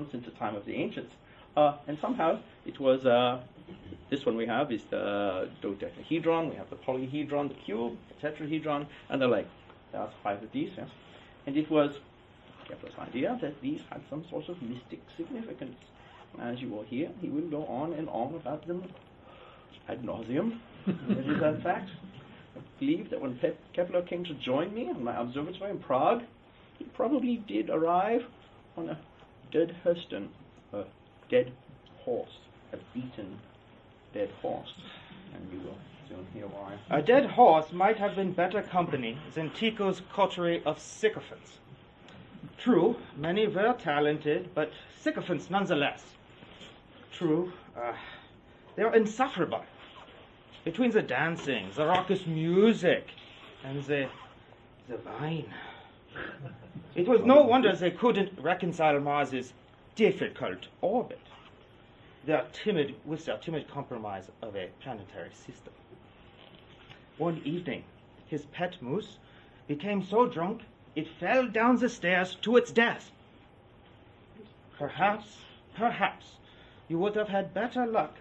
system since the time of the ancients. And somehow it was, this one we have is the dodecahedron, we have the polyhedron, the cube, the tetrahedron, and the like. There's 5 of these, yes. And it was Kepler's idea that these had some sort of mystic significance. As you will hear, he will go on and on about them ad nauseum. It is a fact. I believe that when Kepler came to join me in my observatory in Prague, he probably did arrive on a dead Hurston, a dead horse, a beaten dead horse. And you will soon hear why. A dead horse might have been better company than Tycho's coterie of sycophants. True, many were talented, but sycophants nonetheless. True, they are insufferable. Between the dancing, the raucous music, and the wine. It was no wonder they couldn't reconcile Mars's difficult orbit. Their timid compromise of a planetary system. One evening, his pet moose became so drunk it fell down the stairs to its death. Perhaps, you would have had better luck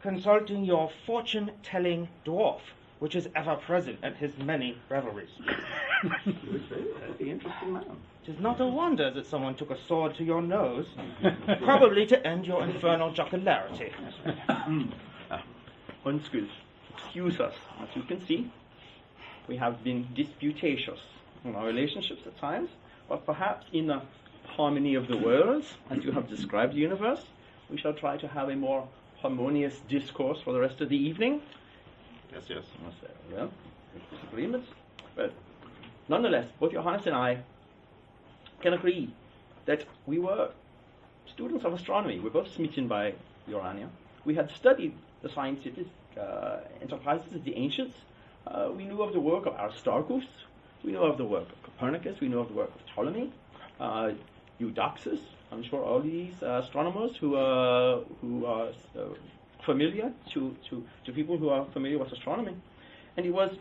consulting your fortune-telling dwarf, which is ever present at his many revelries. Very interesting man. It is not a wonder that someone took a sword to your nose, probably to end your infernal jocularity. Excuse us. As you can see, we have been disputatious in our relationships at times, but perhaps in the harmony of the worlds, as you have described the universe, we shall try to have a more harmonious discourse for the rest of the evening. Yes. Well, disagreements. But nonetheless, both Johannes and I can agree that we were students of astronomy. We were both smitten by Urania. We had studied the scientific enterprises of the ancients. We knew of the work of Aristarchus. We knew of the work of Copernicus. We knew of the work of Ptolemy, Eudoxus. I'm sure all these astronomers who are familiar to people who are familiar with astronomy. And it was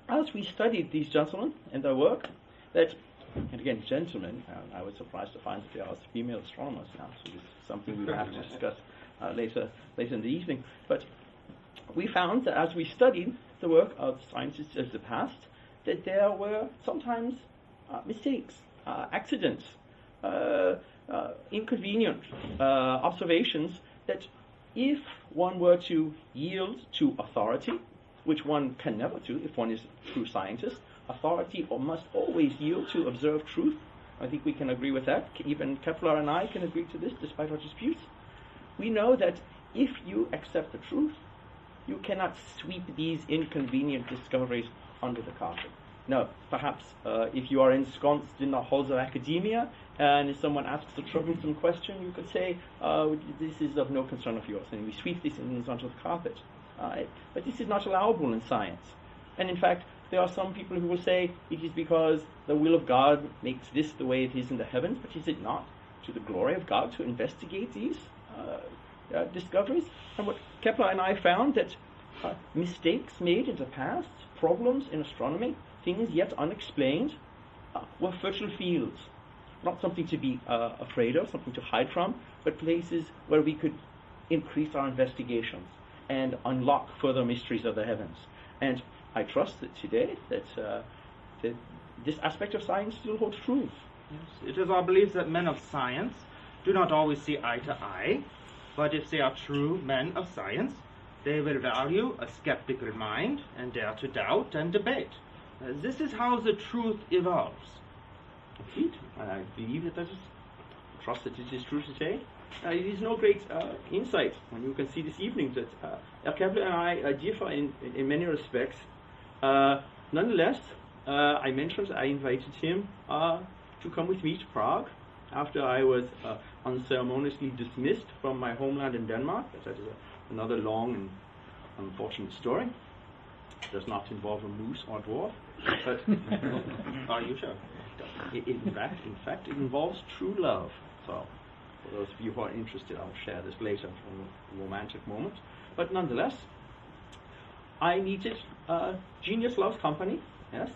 as we studied these gentlemen and their work that, and again, gentlemen, I was surprised to find that there are female astronomers now, so this is something we will have to discuss later in the evening. But we found that as we studied the work of scientists of the past, that there were sometimes mistakes, accidents, inconvenient observations that if one were to yield to authority, which one can never do if one is a true scientist, authority must always yield to observed truth. I think we can agree with that. Even Kepler and I can agree to this despite our disputes. We know that if you accept the truth, you cannot sweep these inconvenient discoveries under the carpet. No, perhaps if you are ensconced in the halls of academia and if someone asks a troublesome question, you could say, this is of no concern of yours, and we sweep these things under the carpet. But this is not allowable in science. And in fact, there are some people who will say it is because the will of God makes this the way it is in the heavens, but is it not to the glory of God to investigate these discoveries? And what Kepler and I found that mistakes made in the past, problems in astronomy, things yet unexplained, were fertile fields. Not something to be afraid of, something to hide from, but places where we could increase our investigations and unlock further mysteries of the heavens. And I trust that today that this aspect of science still holds true. Yes, it is our belief that men of science do not always see eye to eye, but if they are true men of science, they will value a skeptical mind and dare to doubt and debate. This is how the truth evolves. Indeed, I believe that trust that it is true to say. It is no great insight when you can see this evening that Kepler and I differ in many respects. Nonetheless, I mentioned I invited him to come with me to Prague after I was unceremoniously dismissed from my homeland in Denmark. That is another long and unfortunate story. It does not involve a moose or a dwarf. But are you sure? In fact, it involves true love. So, for those of you who are interested, I'll share this later from a romantic moment. But nonetheless, I needed genius loves company. Yes,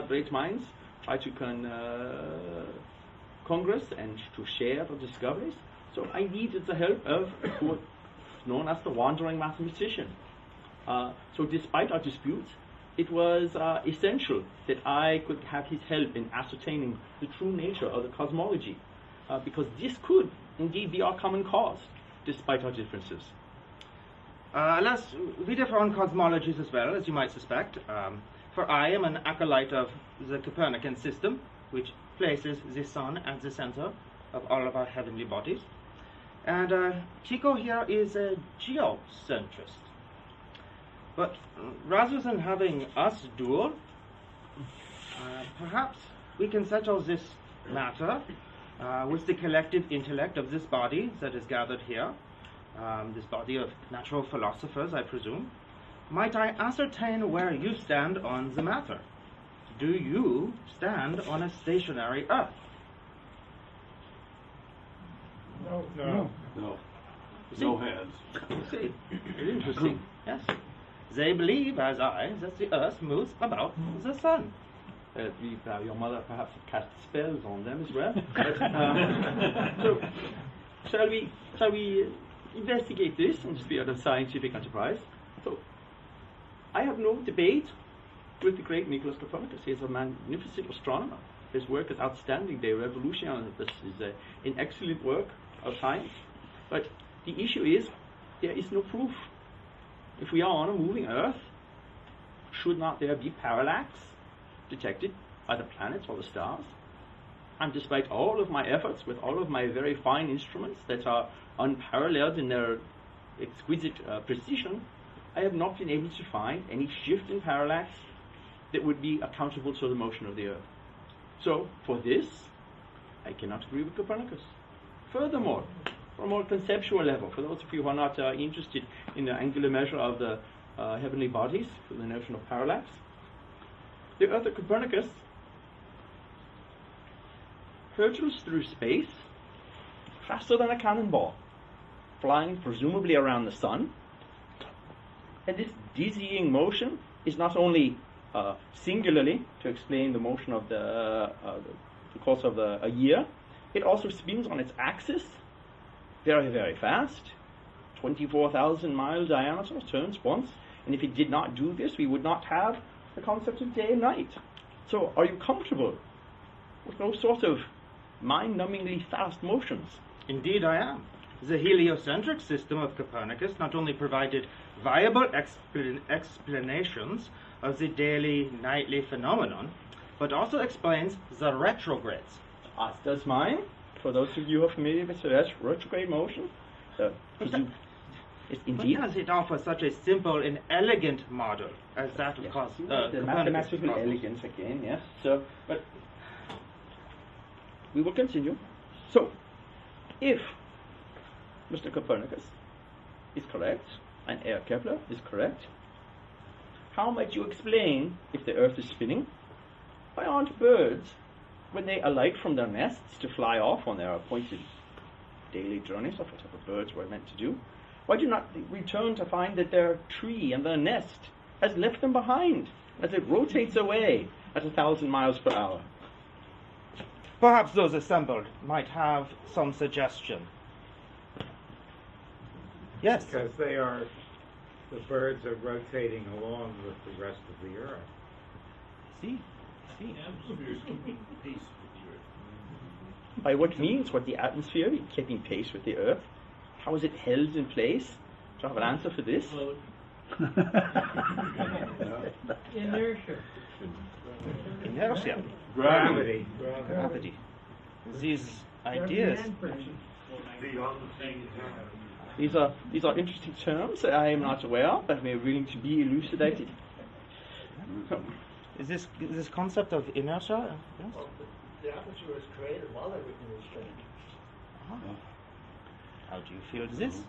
great minds try to Congress and to share the discoveries. So I needed the help of who was known as the wandering mathematician. So despite our disputes, it was essential that I could have his help in ascertaining the true nature of the cosmology, because this could indeed be our common cause, despite our differences. Alas, we differ on cosmologies as well, as you might suspect. For I am an acolyte of the Copernican system, which places the sun at the center of all of our heavenly bodies. And Tycho here is a geocentrist. But rather than having us duel, perhaps we can settle this matter with the collective intellect of this body that is gathered here, this body of natural philosophers, I presume. Might I ascertain where you stand on the matter? Do you stand on a stationary Earth? No. See? No hands. See, very interesting. Yes. They believe, as I, that the Earth moves about the sun. Your mother perhaps cast spells on them as well. But, so, shall we investigate this in the spirit of scientific enterprise? So, I have no debate with the great Nicholas Copernicus. He is a magnificent astronomer. His work is outstanding. De Revolutionis is an excellent work of science. But the issue is, there is no proof. If we are on a moving Earth, should not there be parallax detected by the planets or the stars? And despite all of my efforts, with all of my very fine instruments that are unparalleled in their exquisite precision, I have not been able to find any shift in parallax that would be accountable to the motion of the Earth. So, for this, I cannot agree with Copernicus. Furthermore, from a more conceptual level, for those of you who are not interested in the angular measure of the heavenly bodies, for the notion of parallax, the Earth of Copernicus hurtles through space faster than a cannonball, flying presumably around the sun. And this dizzying motion is not only singularly to explain the motion of the course of a year, it also spins on its axis very, very fast, 24,000 mile diameter, turns once, and if it did not do this, we would not have the concept of day and night. So, are you comfortable with those sort of mind-numbingly fast motions? Indeed I am. The heliocentric system of Copernicus not only provided viable explanations of the daily, nightly phenomenon, but also explains the retrogrades. As does mine. For those of you who are familiar with retrograde motion, it's indeed. But does it offer such a simple and elegant model as that of course the mathematical elegance again, yes. So, but we will continue. So, if Mr. Copernicus is correct and Herr Kepler is correct, how might you explain, if the Earth is spinning, why aren't birds, when they alight from their nests to fly off on their appointed daily journeys of whatever birds were meant to do, why do not they return to find that their tree and their nest has left them behind as it rotates away at 1,000 miles per hour? Perhaps those assembled might have some suggestion. Yes. Because the birds are rotating along with the rest of the Earth. See. By what means? What the atmosphere is keeping pace with the Earth? How is it held in place? Do you have an answer for this? Inertia. Gravity. These ideas. These are interesting terms that I am not aware of, but may are willing to be elucidated. Is this concept of inertia? Yes? The atmosphere was created while everything was spinning. How do you feel this?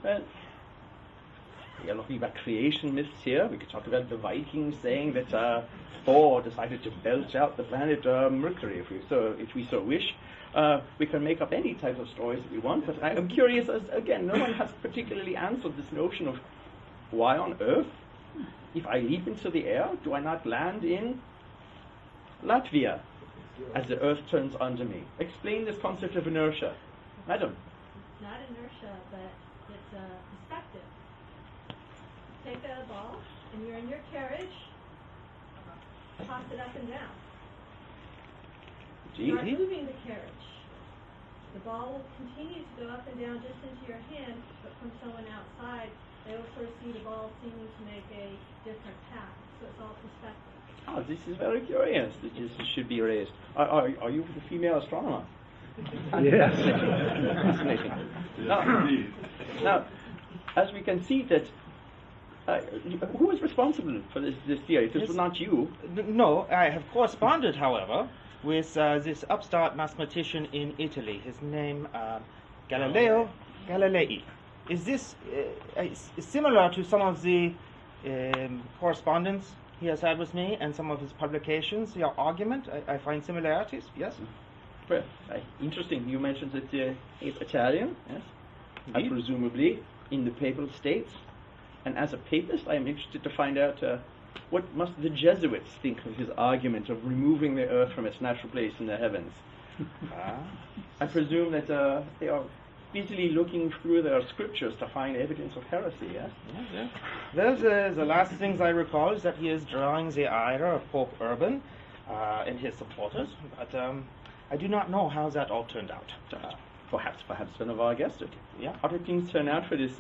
Well, we are looking at creation myths here. We could talk about the Vikings saying that Thor decided to belch out the planet Mercury, if we so wish. We can make up any type of stories that we want, but I am curious, as again, no one has particularly answered this notion of why on earth, if I leap into the air, do I not land in Latvia as the Earth turns under me. Explain this concept of inertia. Madam. Not inertia, but it's a perspective. Take a ball, and you're in your carriage, toss it up and down. Start moving the carriage. The ball will continue to go up and down just into your hand, but from someone outside, they will sort of see the ball seeming to make a different path. So it's all perspective. Oh, this is very curious. This should be raised. Are you the female astronomer? Yes. Fascinating. Now, as we can see that, who is responsible for this theory? If this was not you. No, I have corresponded, however, with this upstart mathematician in Italy. His name, Galileo Galilei. Is this similar to some of the correspondence he has had with me and some of his publications? Your argument, I find similarities, yes? Well, interesting. You mentioned that he's Italian, yes? Indeed. Presumably in the Papal States. And as a papist, I am interested to find out what must the Jesuits think of his argument of removing the Earth from its natural place in the heavens. I presume that they are busily looking through their scriptures to find evidence of heresy, yes? Yes. Well, the last things I recall is that he is drawing the ire of Pope Urban and his supporters, but I do not know how that all turned out. Perhaps one of our guests. Yeah. How did things turn out for this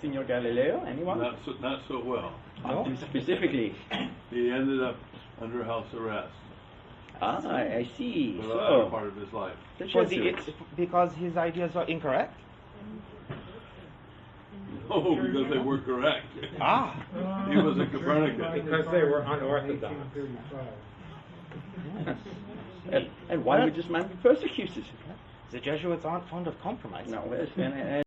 Signor Galileo? Anyone? Not so well. No? Specifically. He ended up under house arrest I see. for the latter So, part of his life. the For Jesuits. because his ideas are incorrect? Oh, because they were correct. Ah. He was a Copernican. Because they were unorthodox. And why would this man be persecuted? The Jesuits aren't fond of compromise. No, yes, and